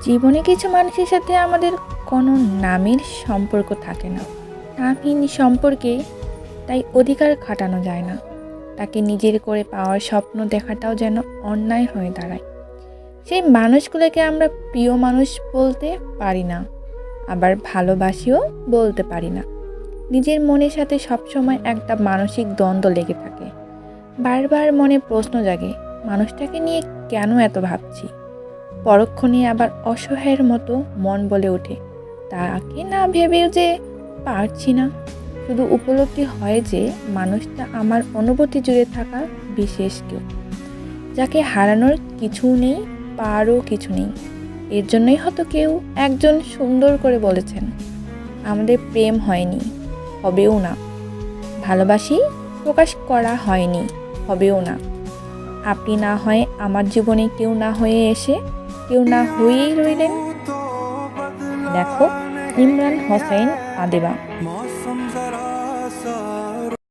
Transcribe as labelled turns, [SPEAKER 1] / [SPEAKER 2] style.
[SPEAKER 1] জীবনে কিছু মানুষের সাথে আমাদের কোনো নামের সম্পর্ক থাকে না। নামহীন সম্পর্কে তাই অধিকার খাটানো যায় না। তাকে নিজের করে পাওয়ার স্বপ্ন দেখাটাও যেন অন্যায় হয়ে দাঁড়ায়। সেই মানুষগুলোকে আমরা প্রিয় মানুষ বলতে পারি না, আবার ভালোবাসিও বলতে পারি না। নিজের মনের সাথে সবসময় একটা মানসিক দ্বন্দ্ব লেগে থাকে। বারবার মনে প্রশ্ন জাগে, মানুষটাকে নিয়ে কেন এত ভাবছি। পরক্ষণে আবার অসহায়ের মতো মন বলে ওঠে, তাকে না ভেবেও যে পারছি না। শুধু উপলব্ধি হয় যে মানুষটা আমার অনুভূতি জুড়ে থাকা বিশেষ কেউ, যাকে হারানোর কিছু নেই, পারও কিছু নেই। এর জন্যই হয়তো কেউ একজন সুন্দর করে বলেছেন, আমাদের প্রেম হয়নি, হবেও না। ভালোবাসি প্রকাশ করা হয়নি, হবেও না। আপনি না হয় আমার জীবনে কেউ না হয়ে এসে কেউ না হয়েই রইলেন। লেখক ইমরান হোসেন আদেবা।